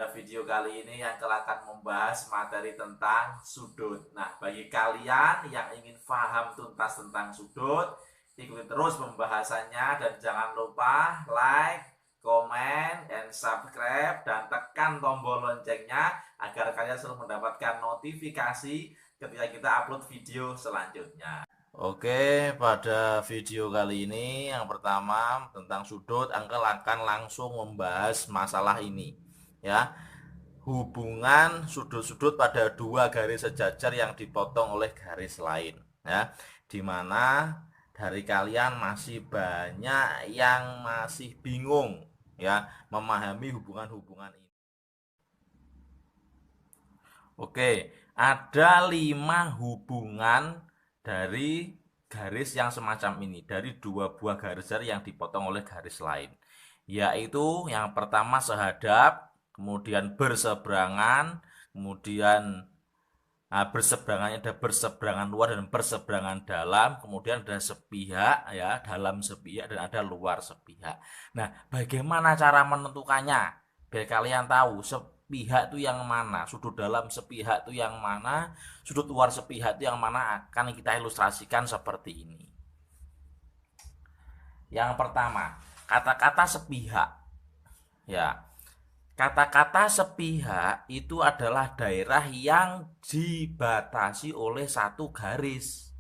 pada video kali ini yang akan membahas materi tentang sudut. Nah, bagi kalian yang ingin paham tuntas tentang sudut, ikuti terus pembahasannya dan jangan lupa like, komen, dan subscribe dan tekan tombol loncengnya agar kalian selalu mendapatkan notifikasi ketika kita upload video selanjutnya. Oke, pada video kali ini yang pertama tentang sudut, Angkel akan langsung membahas masalah ini ya. Hubungan sudut-sudut pada dua garis sejajar yang dipotong oleh garis lain ya. Dimana dari kalian masih banyak yang masih bingung ya memahami hubungan-hubungan ini. Oke, ada 5 hubungan dari garis yang semacam ini, dari dua buah garis yang dipotong oleh garis lain, yaitu yang pertama sehadap, kemudian berseberangan, kemudian berseberangannya ada berseberangan luar dan berseberangan dalam, kemudian ada sepihak ya, dalam sepihak, dan ada luar sepihak. Nah, bagaimana cara menentukannya biar kalian tahu sepihak itu yang mana, sudut dalam sepihak itu yang mana, sudut luar sepihak itu yang mana, akan kita ilustrasikan seperti ini. Yang pertama, kata-kata sepihak ya. Kata-kata sepihak itu adalah daerah yang dibatasi oleh satu garis.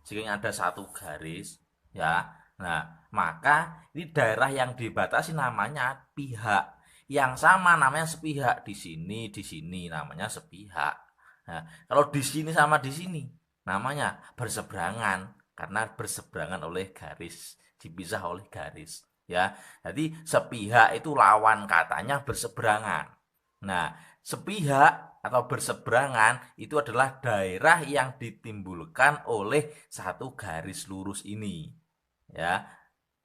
Jika ada satu garis ya, nah maka ini daerah yang dibatasi namanya pihak. Yang sama namanya sepihak. Di sini namanya sepihak. Nah, kalau di sini sama di sini namanya berseberangan karena berseberangan oleh garis, dipisah oleh garis ya. Jadi sepihak itu lawan katanya berseberangan. Nah, sepihak atau berseberangan itu adalah daerah yang ditimbulkan oleh satu garis lurus ini ya.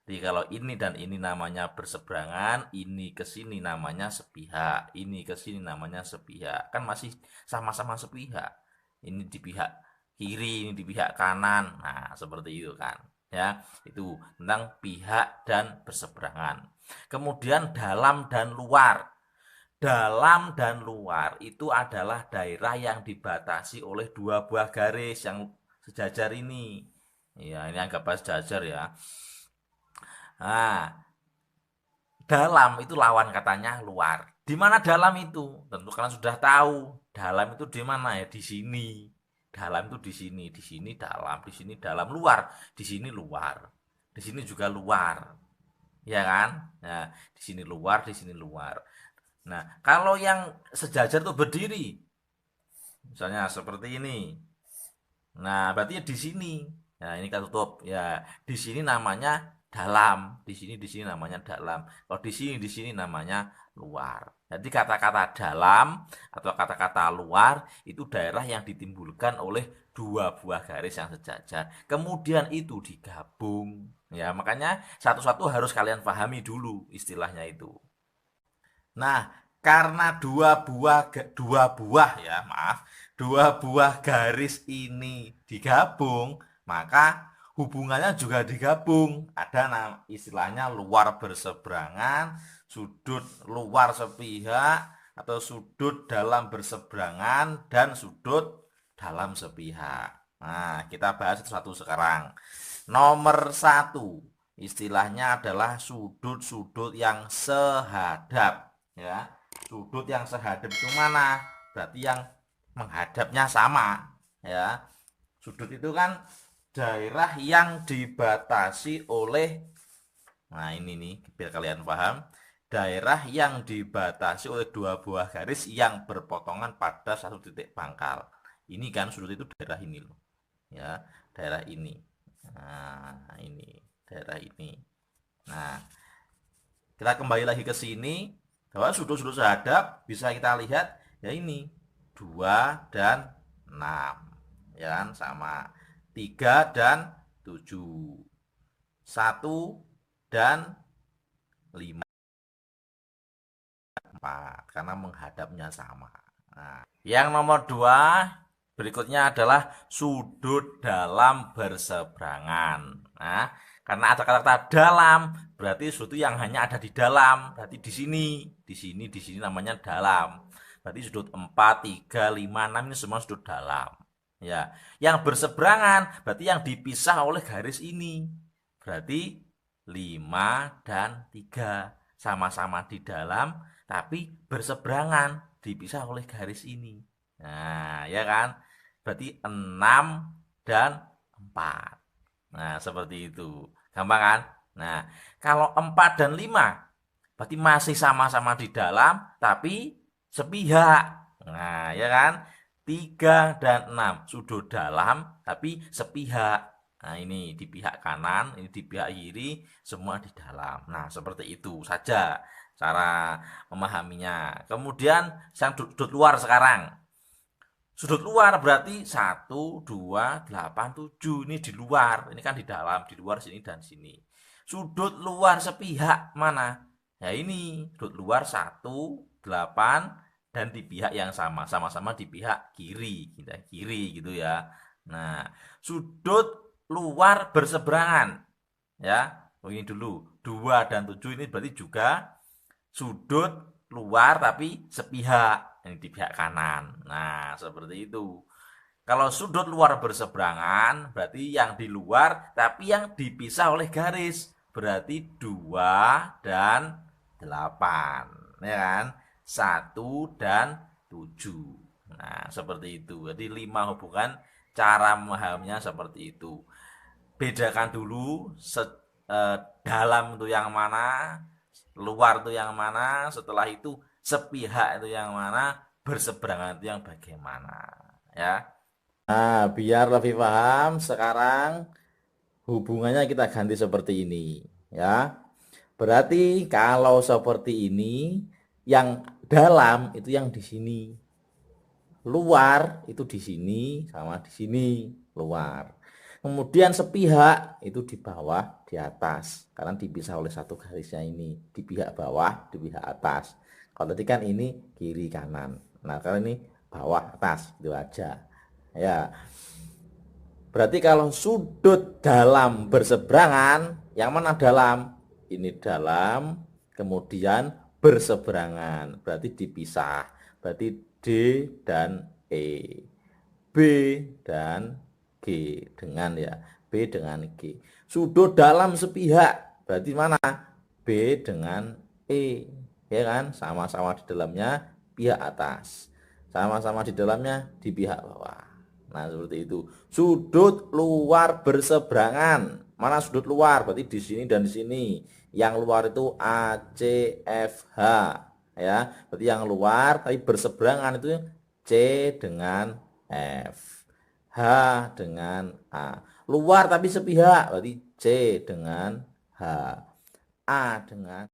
Jadi kalau ini dan ini namanya berseberangan, ini ke sini namanya sepihak, ini ke sini namanya sepihak. Kan masih sama-sama sepihak. Ini di pihak kiri, ini di pihak kanan. Nah, seperti itu kan. Ya, itu tentang pihak dan berseberangan. Kemudian dalam dan luar. Dalam dan luar itu adalah daerah yang dibatasi oleh dua buah garis yang sejajar ini. Ya, ini anggap sejajar ya. Nah, dalam itu lawan katanya luar. Di mana dalam itu? Tentu kalian sudah tahu. Dalam itu di mana ya? Di sini. Dalam itu di sini dalam, di sini dalam, luar, di sini luar. Di sini juga luar. Ya kan? Nah, di sini luar, di sini luar. Nah, kalau yang sejajar itu berdiri. Misalnya seperti ini. Nah, berarti ya di sini. Nah, ini kita tutup. Ya, di sini namanya dalam, di sini namanya dalam. Kalau di sini namanya luar. Jadi kata-kata dalam atau kata-kata luar itu daerah yang ditimbulkan oleh dua buah garis yang sejajar. Kemudian itu digabung. Ya, makanya satu-satu harus kalian pahami dulu istilahnya itu. Nah, karena dua buah garis ini digabung, maka hubungannya juga digabung. Ada istilahnya luar berseberangan, sudut luar sepihak, atau sudut dalam berseberangan, dan sudut dalam sepihak. Nah, kita bahas satu-satu sekarang. Nomor 1, istilahnya adalah sudut-sudut yang sehadap ya. Sudut yang sehadap itu mana? Berarti yang menghadapnya sama ya. Sudut itu kan daerah yang dibatasi oleh, nah ini nih biar kalian paham, daerah yang dibatasi oleh dua buah garis yang berpotongan pada satu titik pangkal. Ini kan sudut itu daerah ini loh ya, daerah ini. Nah, ini daerah ini. Nah, kita kembali lagi ke sini. Bahwa sudut-sudut sehadap bisa kita lihat ya, ini 2 dan 6 ya kan, sama 3 dan 7, 1 dan 5, 4 karena menghadapnya sama. Nah, yang nomor 2 berikutnya adalah sudut dalam berseberangan. Nah, Karena ada kata-kata dalam, berarti sesuatu yang hanya ada di dalam. Berarti di sini namanya dalam. Berarti sudut 4, 3, 5, 6 ini semua sudut dalam. Ya, yang berseberangan berarti yang dipisah oleh garis ini. Berarti 5 dan 3 sama-sama di dalam tapi berseberangan, dipisah oleh garis ini. Nah, ya kan? Berarti 6 dan 4. Nah, seperti itu. Gampang kan? Nah, kalau 4 dan 5 berarti masih sama-sama di dalam tapi sepihak. Nah, ya kan? 3 dan 6 sudut dalam tapi sepihak. Nah, ini di pihak kanan, ini di pihak kiri, semua di dalam. Nah, seperti itu saja cara memahaminya. Kemudian yang sudut luar sekarang. Sudut luar berarti 1, 2, 8, 7. Ini di luar. Ini kan di dalam, di luar sini dan sini. Sudut luar sepihak mana? Ya ini, sudut luar 1, 8 dan di pihak yang sama. Sama-sama di pihak kiri, kiri gitu ya. Nah, sudut luar berseberangan. Ya, ini dulu. 2 dan 7 ini berarti juga sudut luar tapi sepihak, yang di pihak kanan. Nah, seperti itu. Kalau sudut luar berseberangan berarti yang di luar tapi yang dipisah oleh garis. Berarti 2 dan 8, ya kan? 1 dan 7. Nah, seperti itu. Jadi 5 hubungan, cara memahaminya seperti itu. Bedakan dulu dalam itu yang mana, luar itu yang mana, setelah itu sepihak itu yang mana, berseberangan itu yang bagaimana, ya. Nah, biar lebih paham sekarang hubungannya kita ganti seperti ini, ya. Berarti kalau seperti ini, yang dalam itu yang di sini, luar itu di sini sama di sini, luar. Kemudian sepihak itu di bawah, di atas, karena dipisah oleh satu garisnya ini, di pihak bawah, di pihak atas. Kalau tadi kan ini kiri kanan. Nah, kalau ini bawah atas, itu aja. Ya. Berarti kalau sudut dalam berseberangan, yang mana dalam? Ini dalam, kemudian berseberangan. Berarti dipisah. Berarti D dan E. B dan G dengan ya. B dengan G. Sudut dalam sepihak. Berarti mana? B dengan E. Ya kan? Sama-sama di dalamnya pihak atas. Sama-sama di dalamnya di pihak bawah. Nah, seperti itu. Sudut luar berseberangan. Mana sudut luar? Berarti di sini dan di sini. Yang luar itu ACFH, ya. Berarti yang luar tapi berseberangan itu C dengan F. H dengan A. Luar tapi sepihak, berarti C dengan H. A dengan